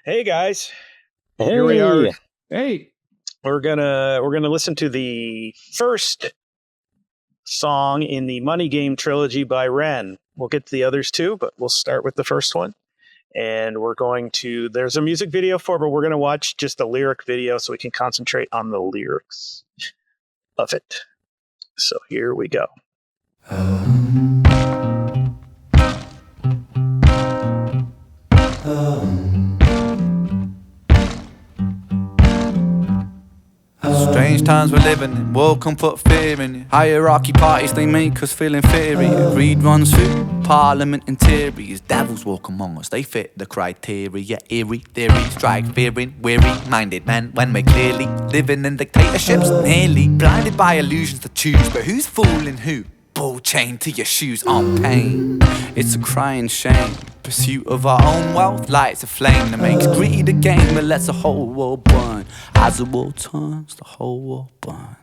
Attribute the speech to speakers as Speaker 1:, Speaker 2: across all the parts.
Speaker 1: Hey guys, here we are.
Speaker 2: Hey,
Speaker 1: We're gonna listen to the first song in the Money Game trilogy by Ren. We'll get to the others too, but we'll start with the first one. And we're going to. There's a music video for, but we're gonna watch just the lyric video so we can concentrate on the lyrics of it. So here we go.
Speaker 3: Strange times we're living in, world come put fear in it. Hierarchy parties, they make us feel inferior. Greed runs through parliament in theory. As devils walk among us, they fit the criteria. Eerie theories strike fearing, weary-minded men when we're clearly living in dictatorships. Nearly blinded by illusions to choose, but who's fooling who? Ball chained to your shoes on pain. It's a crying shame. Pursuit of our own wealth lights a flame that makes greed a game that lets the whole world burn. As the world turns, the whole world burns.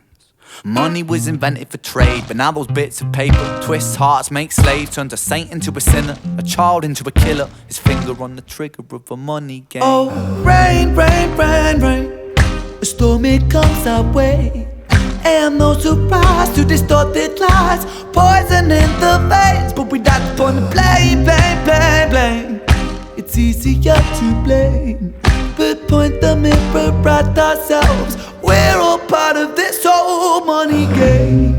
Speaker 3: Money was invented for trade, but now those bits of paper twist hearts, make slaves, turns a saint into a sinner, a child into a killer. His finger on the trigger of a money game.
Speaker 4: Oh, rain, rain, rain, rain. A storm, it comes our way. And those who rise to distorted lies, poison in the veins. But we like to point the blame, blame, blame, blame. It's easier to blame, but point the mirror at ourselves. We're all part of this whole money game.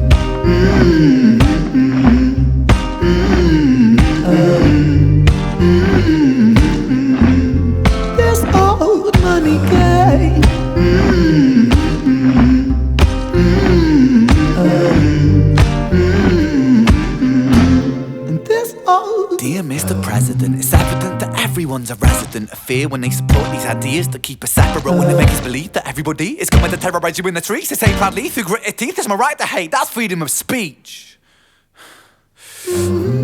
Speaker 4: This old money game.
Speaker 3: Dear Mr. President, it's evident that everyone's a resident of fear when they support these ideas that keep us separate, when they make us believe that everybody is coming to terrorize you in the streets. They say proudly through gritted teeth, it's my right to hate, that's freedom of speech.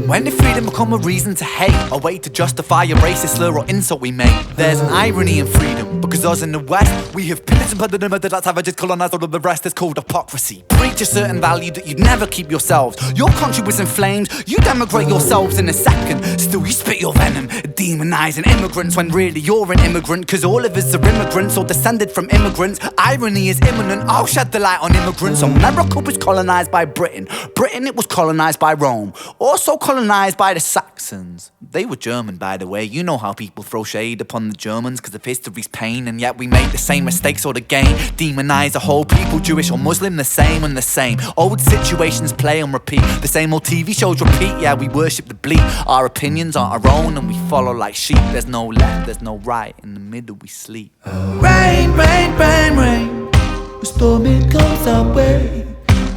Speaker 3: When did freedom become a reason to hate? A way to justify a racist slur or insult we make? There's an irony in freedom, because us in the West, we have pillaged and plundered and murdered our savages, colonized all of the rest. It's called hypocrisy. Preach a certain value that you'd never keep yourselves. Your country was in flames, you demigrate yourselves in a second. Still you spit your venom, demonizing immigrants when really you're an immigrant, cause all of us are immigrants or descended from immigrants. Irony is imminent, I'll shed the light on immigrants. America was colonized by Britain, Britain it was colonized by Rome, also colonized by the Saxons. They were German, by the way. You know how people throw shade upon the Germans because of history's pain, and yet we make the same mistakes all again. Demonize a whole people, Jewish or Muslim, the same and the same. Old situations play and repeat, the same old TV shows repeat. Yeah, we worship the bleak. Our opinions aren't our own and we follow like sheep. There's no left, there's no right, in the middle we sleep.
Speaker 4: Rain, rain, rain, rain. A storm, it comes our way.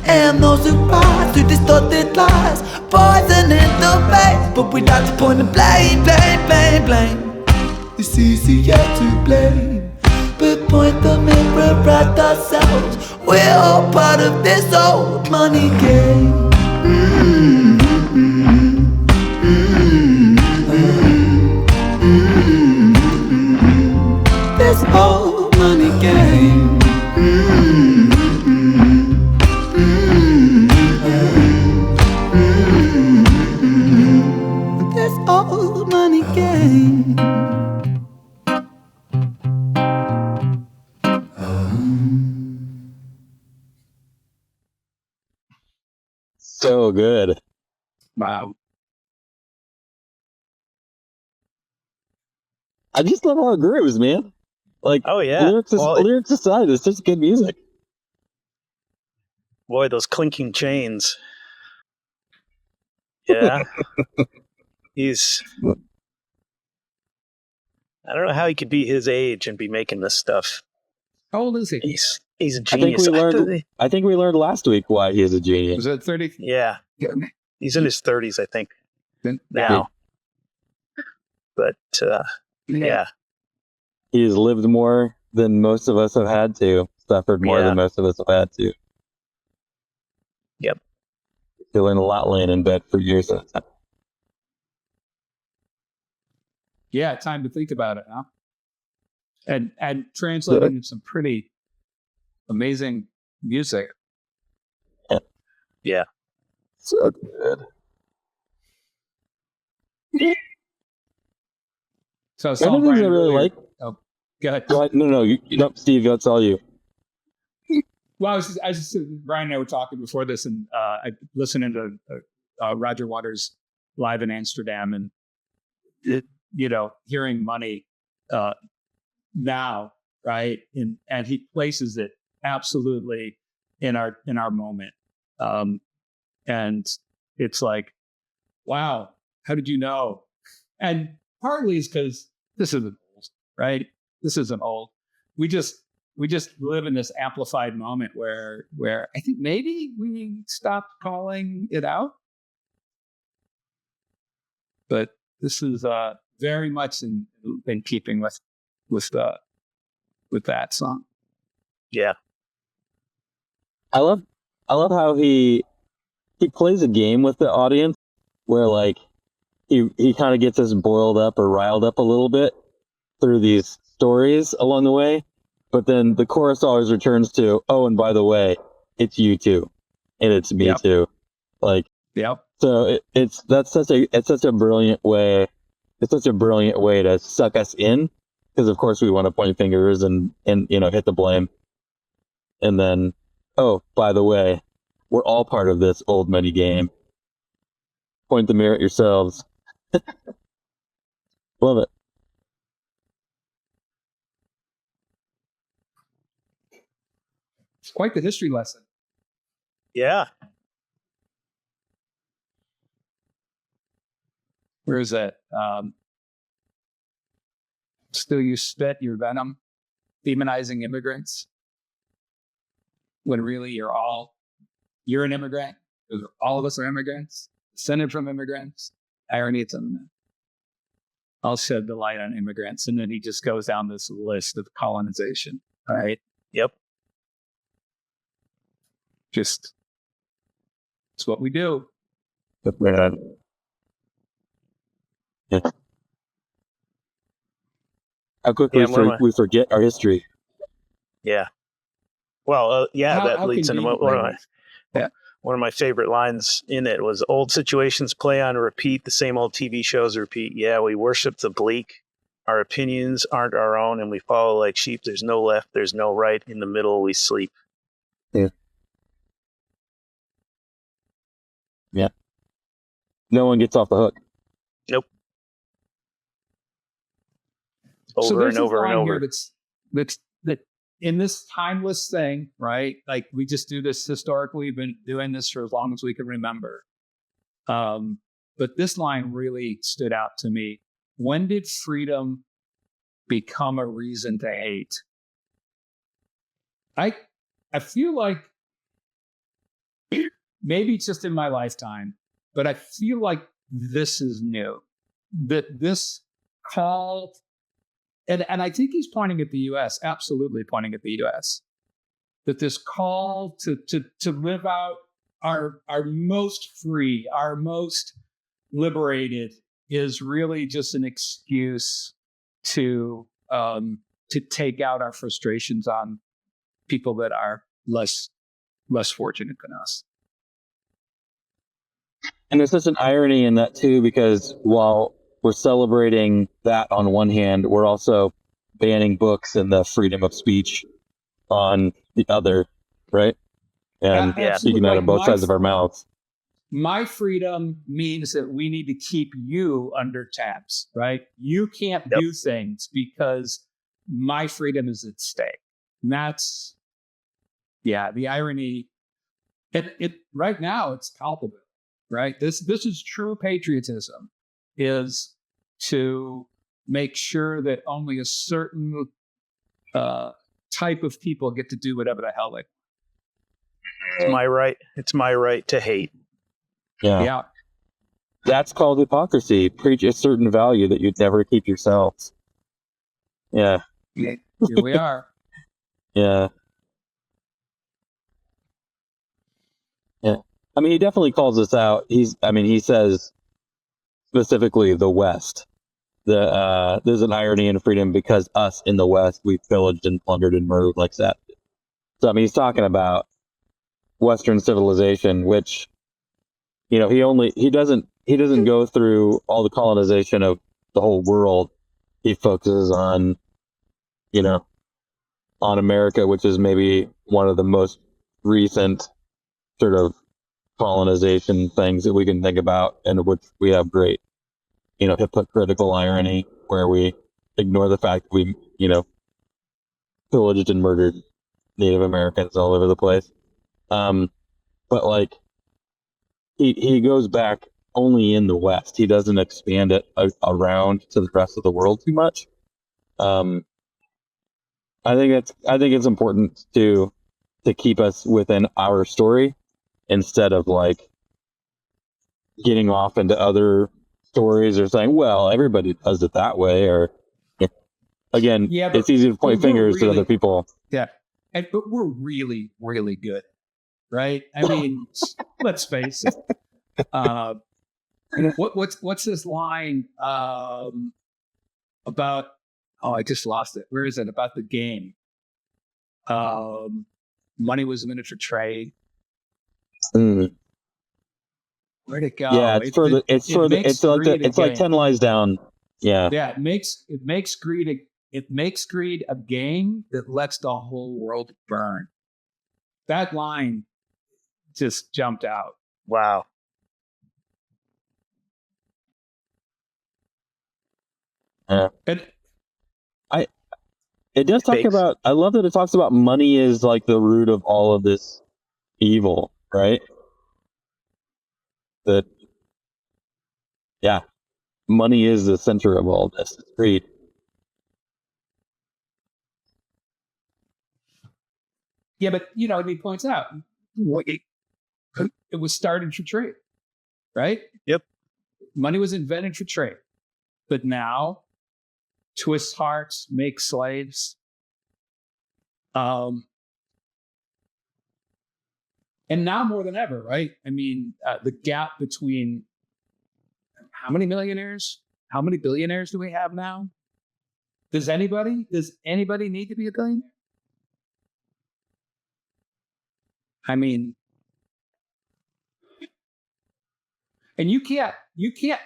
Speaker 4: And those who rise to distorted lies, poison in the veins. But we like to point the blame, blame, blame, blame. It's easier to blame, but point the mirror at ourselves. We're all part of this old money game. This old money game. This old money game.
Speaker 5: So good.
Speaker 2: wow.
Speaker 5: I just love how it grooves, man. Like,
Speaker 1: Oh yeah,
Speaker 5: lyrics aside, it's just good music.
Speaker 1: boy, those clinking chains. Yeah, he's. I don't know how he could be his age and be making this stuff.
Speaker 2: How old is he?
Speaker 1: He's a
Speaker 5: I think
Speaker 1: genius.
Speaker 5: we learned last week why he is a genius.
Speaker 2: Was it 30?
Speaker 1: Yeah, he's in his 30s, I think,
Speaker 2: Then,
Speaker 1: now. But yeah,
Speaker 5: He's lived more than most of us have had to, suffered more
Speaker 1: Yeah.
Speaker 5: than most of us have had to.
Speaker 1: Yep.
Speaker 5: Feeling a lot laying in bed for years at a time.
Speaker 2: yeah, time to think about it, huh? And translating some pretty amazing music.
Speaker 1: yeah.
Speaker 5: So good.
Speaker 2: So
Speaker 5: One of the things I really like.
Speaker 2: Oh, Go ahead.
Speaker 5: Go ahead. No, Steve, that's all you.
Speaker 2: Well, I was just Bryan and I were talking before this, and I listened to Roger Waters live in Amsterdam, and hearing money now, right, and he places it absolutely in our moment, and it's like, wow, how did you know? And partly is because this isn't old, right? This isn't old. We just live in this amplified moment where I think maybe we stopped calling it out. But this is very much in keeping with that song.
Speaker 1: Yeah.
Speaker 5: I love how he plays a game with the audience where like he kind of gets us boiled up or riled up a little bit through these stories along the way, but then the chorus always returns to, oh, and by the way, it's you too, and it's me too. Like, so it's such a brilliant way. It's such a brilliant way to suck us in, because of course we want to point fingers and hit the blame, and then, oh, by the way, we're all part of this old money game. Point the mirror at yourselves. Love it.
Speaker 2: It's quite the history lesson.
Speaker 1: Yeah.
Speaker 2: Where is that? Still you spit your venom, demonizing immigrants, when really you're an immigrant. All of us are immigrants, descended from immigrants. Irony, it's in that. I'll shed the light on immigrants. And then he just goes down this list of colonization, right?
Speaker 1: Yep.
Speaker 2: Just, it's what we do.
Speaker 5: Yeah. How quickly we forget our history.
Speaker 1: Yeah. Well, that
Speaker 2: how
Speaker 1: leads into one of my favorite lines in it was, old situations play on repeat, the same old TV shows repeat. Yeah, we worship the bleak. Our opinions aren't our own, and we follow like sheep. There's no left, there's no right. In the middle, we sleep.
Speaker 5: Yeah. Yeah. No one gets off the hook.
Speaker 1: Nope. Over and over and over.
Speaker 2: That's in this timeless thing, right? Like, we just do this historically. We've been doing this for as long as we can remember. But this line really stood out to me. When did freedom become a reason to hate? I feel like maybe it's just in my lifetime, but I feel like this is new. That this call, and I think he's pointing at the U.S., absolutely pointing at the U.S., that this call to live out our most free, our most liberated, is really just an excuse to take out our frustrations on people that are less fortunate than us.
Speaker 5: And there's such an irony in that too, because while we're celebrating that on one hand, we're also banning books and the freedom of speech on the other, right? And speaking out of both sides of our mouths.
Speaker 2: My freedom means that we need to keep you under tabs, right? You can't do things because my freedom is at stake. And that's, the irony. It right now, it's palpable, right? This is true patriotism, is to make sure that only a certain type of people get to do whatever the hell they want.
Speaker 1: It's my right. It's my right to hate.
Speaker 5: Yeah. That's called hypocrisy. Preach a certain value that you'd never keep yourselves. Yeah.
Speaker 2: Here we are.
Speaker 5: Yeah. Yeah. I mean, he definitely calls us out. He says specifically the West. There's an irony in freedom because us in the West, we pillaged and plundered and murdered like that. So, I mean, he's talking about Western civilization, which, he doesn't go through all the colonization of the whole world. He focuses on, on America, which is maybe one of the most recent sort of colonization things that we can think about, and which we have great, hypocritical irony where we ignore the fact that we, pillaged and murdered Native Americans all over the place. But like, he goes back only in the West. He doesn't expand it around to the rest of the world too much. I think it's important to keep us within our story instead of like getting off into other stories or saying, well, everybody does it that way, or again, it's easy to point fingers to other people.
Speaker 2: Yeah. But we're really, really good, right? I mean, let's face it. What's this line about? Oh, I just lost it. Where is it? About the game. Money was a miniature trade.
Speaker 5: Mm.
Speaker 2: Where'd it go?
Speaker 5: Yeah, it's like 10 lies down. Yeah.
Speaker 2: Yeah, it makes greed a game that lets the whole world burn. That line just jumped out.
Speaker 1: Wow.
Speaker 5: It does talk about, I love that it talks about money is like the root of all of this evil, right? That, yeah, money is the center of all this. It's greed.
Speaker 2: Yeah, but he points out it was started for trade, right?
Speaker 1: Yep.
Speaker 2: Money was invented for trade, but now twists hearts, makes slaves. And now more than ever, right? I mean, the gap between how many millionaires, how many billionaires do we have now? Does anybody need to be a billionaire? I mean, and you can't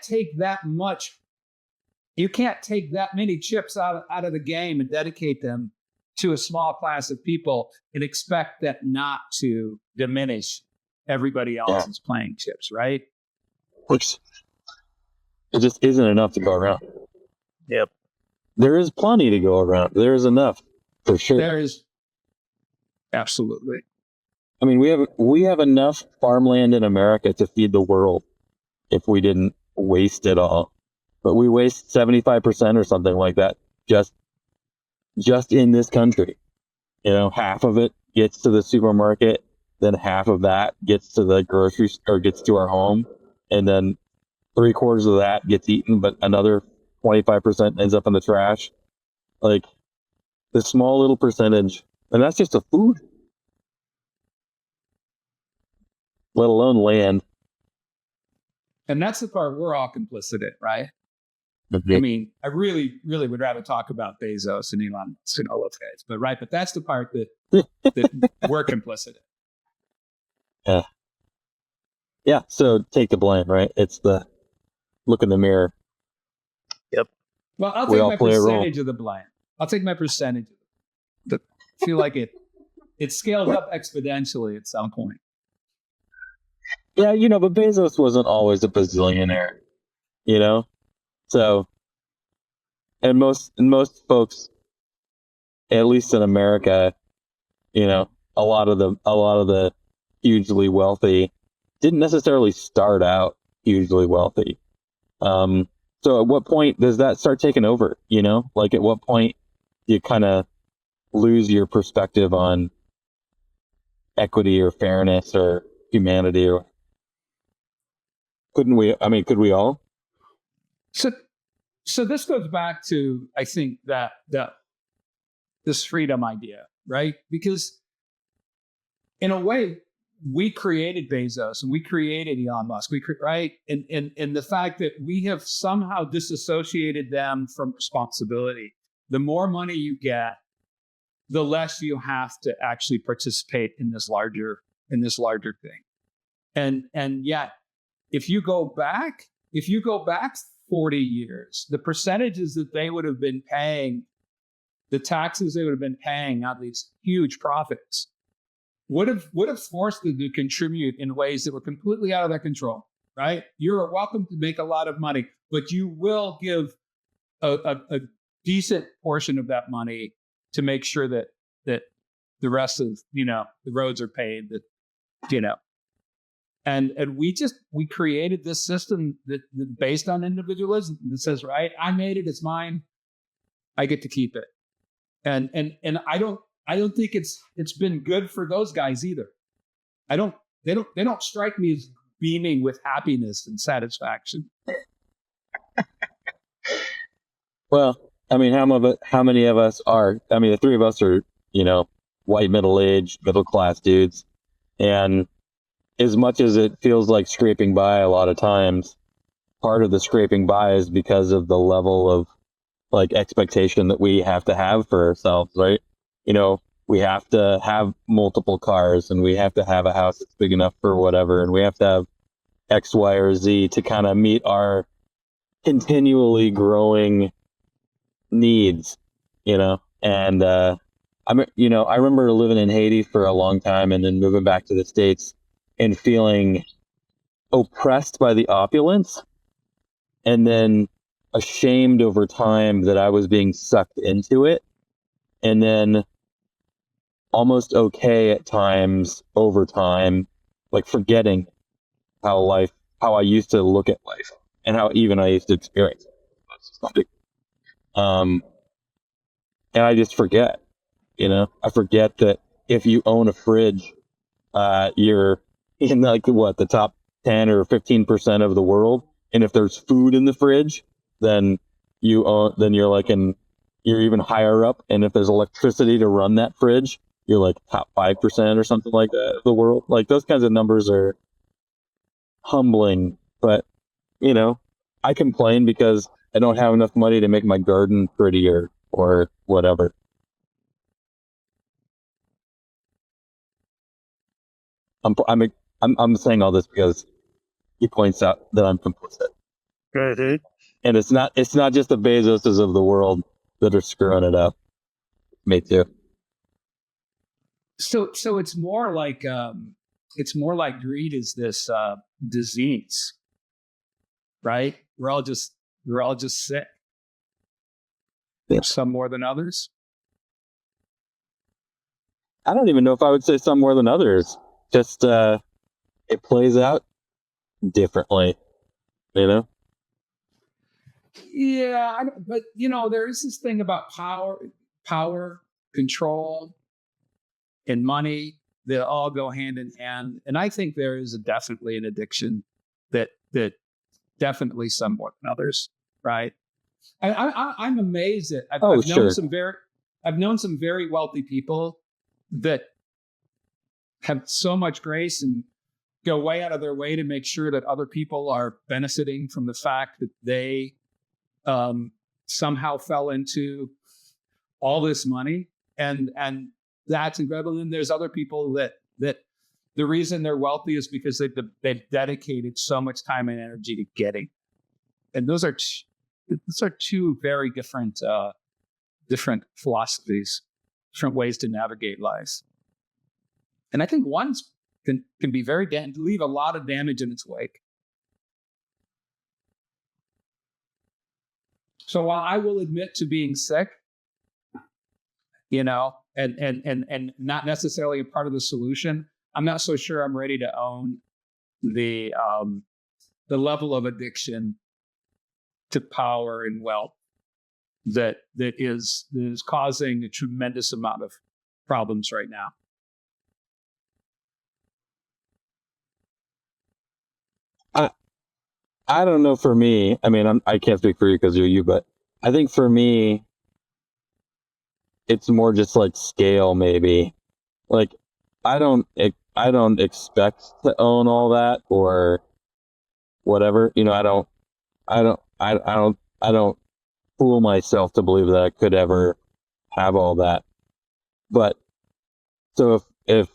Speaker 2: take that much. You can't take that many chips out of the game and dedicate them to a small class of people and expect that not to diminish everybody else's playing chips, right?
Speaker 5: Which it just isn't enough to go around.
Speaker 1: Yep.
Speaker 5: There is plenty to go around. There is enough, for sure.
Speaker 2: There is. Absolutely.
Speaker 5: I mean, we have enough farmland in America to feed the world if we didn't waste it all. But we waste 75% or something like that just in this country. Half of it gets to the supermarket, then half of that gets to the grocery store, gets to our home, and then 3/4 of that gets eaten, but another 25% ends up in the trash. Like, the small little percentage, and that's just the food, let alone land.
Speaker 2: And that's the part we're all complicit in, right?
Speaker 5: Mm-hmm.
Speaker 2: I mean, I really, really would rather talk about Bezos and Elon Musk and all those guys, but that's the part that we're complicit in.
Speaker 5: Yeah. So take the blame, right? It's the look in the mirror.
Speaker 1: Yep.
Speaker 2: Well, I'll take my percentage of the blame. I'll take my percentage. I feel like it scaled up exponentially at some point.
Speaker 5: Yeah, but Bezos wasn't always a bazillionaire, So, and most folks, at least in America, a lot of the hugely wealthy didn't necessarily start out hugely wealthy. So at what point does that start taking over? Like at what point do you kind of lose your perspective on equity or fairness or humanity? Or could we all?
Speaker 2: So this goes back to, I think, that this freedom idea, right? Because in a way, we created Bezos and we created Elon Musk, right? And the fact that we have somehow disassociated them from responsibility. The more money you get, the less you have to actually participate in this larger thing. And yet, if you go back 40 years, the percentages that they would have been paying the taxes they would have been paying on these huge profits would have forced them to contribute in ways that were completely out of their control, right? You're welcome to make a lot of money, but you will give a decent portion of that money to make sure that the rest of, the roads are paid, that, and we created this system that based on individualism that says, right, I made it, it's mine, I get to keep it. And I don't think it's been good for those guys either. They don't strike me as beaming with happiness and satisfaction.
Speaker 5: Well, I mean, how many of us are? I mean, the three of us are, white, middle-aged, middle-class dudes, and as much as it feels like scraping by a lot of times, part of the scraping by is because of the level of like expectation that we have to have for ourselves, right? We have to have multiple cars, and we have to have a house that's big enough for whatever, and we have to have X, Y, or Z to kind of meet our continually growing needs, and I remember living in Haiti for a long time and then moving back to the States and feeling oppressed by the opulence, and then ashamed over time that I was being sucked into it, and then almost okay at times over time, like forgetting how I used to look at life and how even I used to experience it. And I just forget, I forget that if you own a fridge, you're in like the top 10 or 15% of the world. And if there's food in the fridge, then you're even higher up. And if there's electricity to run that fridge, you're like top 5% or something like that of the world. Like those kinds of numbers are humbling, but I complain because I don't have enough money to make my garden prettier or whatever. I'm saying all this because he points out that I'm complicit.
Speaker 1: Good, dude.
Speaker 5: And it's not just the Bezoses of the world that are screwing it up. Me too.
Speaker 2: So it's more like greed is this disease, right? We're all just sick.
Speaker 5: Yeah.
Speaker 2: Some more than others.
Speaker 5: I don't even know if I would say some more than others. Just it plays out differently,
Speaker 2: Yeah, but there is this thing about power, control, and money that all go hand in hand, and I think there is definitely an addiction that definitely some more than others, right? I'm amazed that I've known some very wealthy people that have so much grace and go way out of their way to make sure that other people are benefiting from the fact that they somehow fell into all this money, and that's incredible. And there's other people that the reason they're wealthy is because they've dedicated so much time and energy to getting. And those are two very different philosophies, different ways to navigate life. And I think one can be leave a lot of damage in its wake. So while I will admit to being sick, and not necessarily a part of the solution, I'm not so sure I'm ready to own the level of addiction to power and wealth that is causing a tremendous amount of problems right now.
Speaker 5: I don't know. For me, I mean, I can't speak for you because you're you, but I think for me, it's more just like scale, maybe. Like, I don't expect to own all that or whatever. I don't fool myself to believe that I could ever have all that. But so if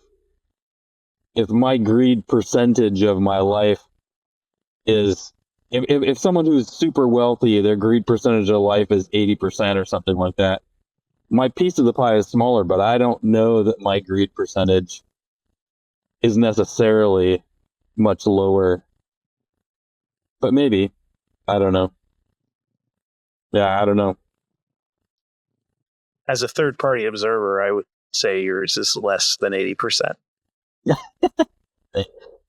Speaker 5: my greed percentage of my life is, if someone who's super wealthy, their greed percentage of life is 80% or something like that, my piece of the pie is smaller, but I don't know that my greed percentage is necessarily much lower. But maybe. I don't know. Yeah, I don't know.
Speaker 1: As a third-party observer, I would say yours is less than 80%.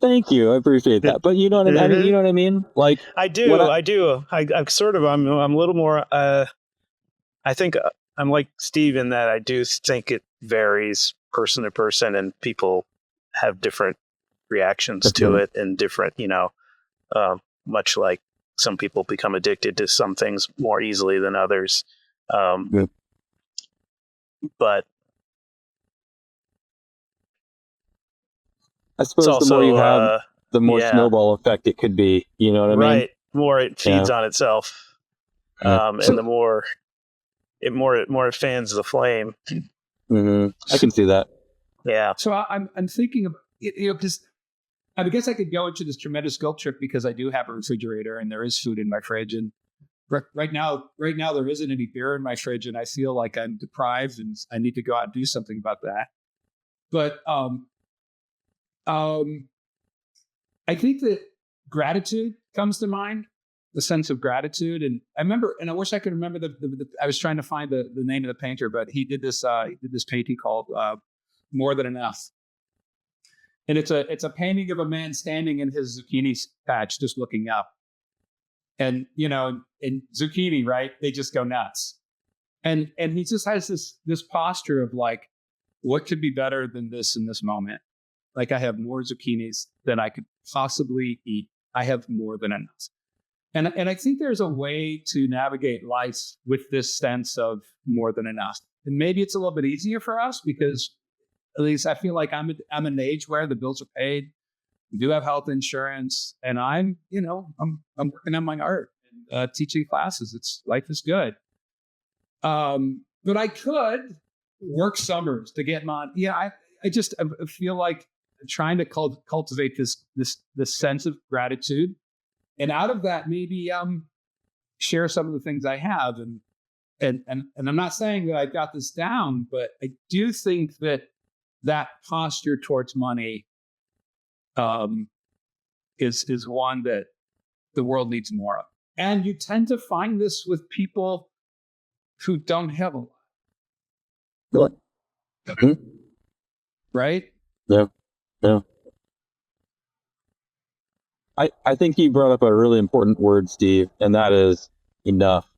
Speaker 5: Thank you. I appreciate that. But you know what I mean? You know what I mean? Like
Speaker 1: I do. I'm sort of. I'm a little more. I think I'm like Steve in that I do think it varies person to person, and people have different reactions to it, and different. Much like some people become addicted to some things more easily than others. But
Speaker 5: I suppose
Speaker 1: also,
Speaker 5: the more you have, the more snowball effect it could be. You know what I mean?
Speaker 1: Right. More it feeds on itself, and the more it fans the flame.
Speaker 5: Mm-hmm. I can see that.
Speaker 1: Yeah.
Speaker 2: So I'm thinking of because I guess I could go into this tremendous guilt trip because I do have a refrigerator and there is food in my fridge, and right now there isn't any beer in my fridge, and I feel like I'm deprived and I need to go out and do something about that. But I think that gratitude comes to mind, the sense of gratitude. And I remember, and I wish I could remember I was trying to find the name of the painter, but he did this painting called More Than Enough. And it's a painting of a man standing in his zucchini patch, just looking up. And, in zucchini, right? They just go nuts. And he just has this posture of like, what could be better than this in this moment? Like, I have more zucchinis than I could possibly eat. I have more than enough. And I think there's a way to navigate life with this sense of more than enough. And maybe it's a little bit easier for us because at least I feel like I'm an age where the bills are paid. We do have health insurance, and I'm working on my art and teaching classes. Life is good. But I could work summers to get my, I feel like trying to cultivate this sense of gratitude, and out of that maybe share some of the things I have, and I'm not saying that I got this down, but I do think that posture towards money is one that the world needs more of, and you tend to find this with people who don't have a lot.
Speaker 5: Mm-hmm.
Speaker 2: Right?
Speaker 5: Yeah. I think you brought up a really important word, Steve, and that is enough.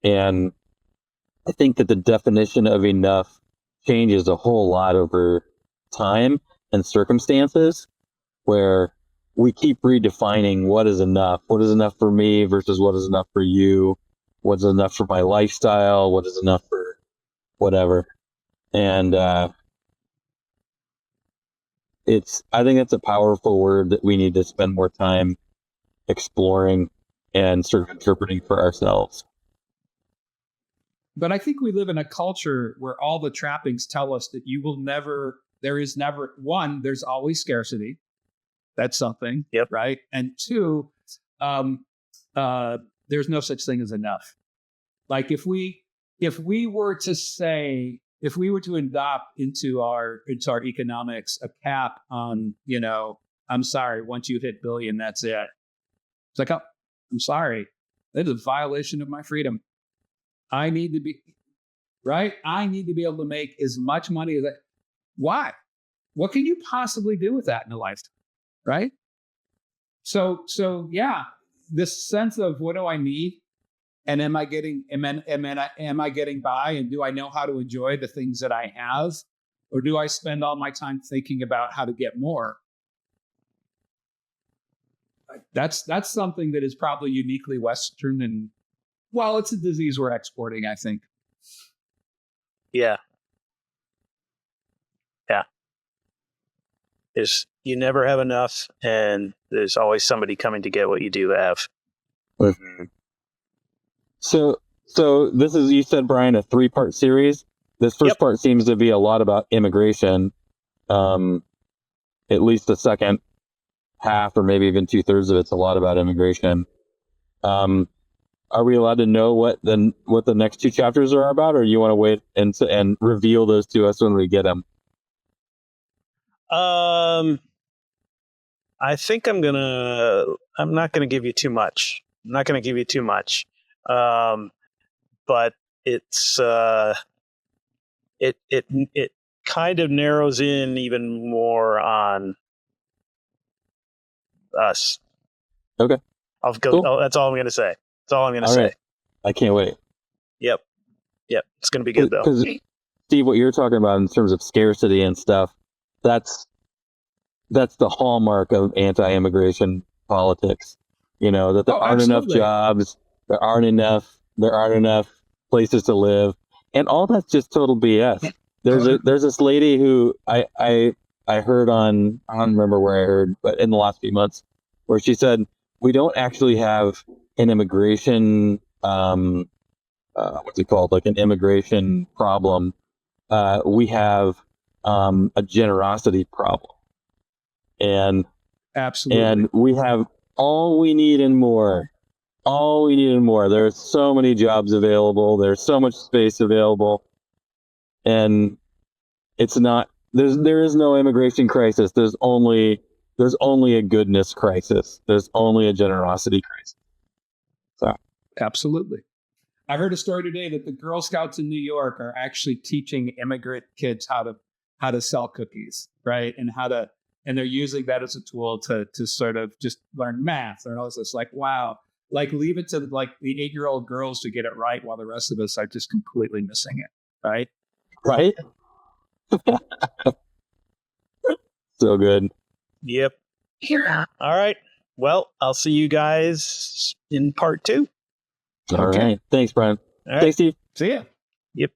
Speaker 5: And I think that the definition of enough changes a whole lot over time and circumstances, where we keep redefining what is enough for me versus what is enough for you, what's enough for my lifestyle, what is enough for whatever. And I think it's a powerful word that we need to spend more time exploring and sort of interpreting for ourselves.
Speaker 2: But I think we live in a culture where all the trappings tell us that there's always scarcity. That's something.
Speaker 1: Yep.
Speaker 2: Right. And two, there's no such thing as enough. Like if we were to adopt into our economics a cap on, I'm sorry, once you hit billion, that's it. It's like, oh, I'm sorry, that is a violation of my freedom. I need to be able to make as much money as why? What can you possibly do with that in a lifetime? Right? So yeah, this sense of what do I need? And am I getting by? And do I know how to enjoy the things that I have? Or do I spend all my time thinking about how to get more? That's something that is probably uniquely Western, and it's a disease we're exporting, I think.
Speaker 1: Yeah. You never have enough, and there's always somebody coming to get what you do have.
Speaker 5: Mm-hmm. So this is, you said, Bryan, a 3-part series. This first part seems to be a lot about immigration. At least the second half, or maybe even 2/3 of it's a lot about immigration. are we allowed to know what the next two chapters are about, or you want to wait and reveal those to us when we get them?
Speaker 1: I think I'm not gonna give you too much. I'm not gonna give you too much. But it's it kind of narrows in even more on us.
Speaker 5: Okay.
Speaker 1: I'll go.
Speaker 5: Cool.
Speaker 1: That's all I'm gonna say. That's all I'm gonna
Speaker 5: All
Speaker 1: say.
Speaker 5: right. I can't wait.
Speaker 1: Yep. It's gonna be good though.
Speaker 5: Because Steve, what you're talking about in terms of scarcity and stuff, that's the hallmark of anti-immigration politics. That there aren't enough jobs, there aren't enough places to live, and all that's just total BS. There's this lady who I heard on, I don't remember where I heard, but in the last few months, where she said we don't actually have an immigration what's it called, like an immigration problem. We have a generosity problem. And
Speaker 2: Absolutely.
Speaker 5: And we have all we need and more. All we need and more. There's so many jobs available. There's so much space available. And it's not, there is no immigration crisis. There's only a goodness crisis. There's only a generosity crisis. So
Speaker 2: Absolutely. I heard a story today that the Girl Scouts in New York are actually teaching immigrant kids how to sell cookies, right? And they're using that as a tool to sort of just learn math and all this. It's like, wow, like leave it to like the 8-year-old girls to get it right while the rest of us are just completely missing it, right?
Speaker 5: Right? So good.
Speaker 1: Yep. All right. Well, I'll see you guys in part 2.
Speaker 5: All right. Thanks, Bryan.
Speaker 1: All right.
Speaker 5: Thanks, Steve.
Speaker 2: See ya.
Speaker 1: Yep.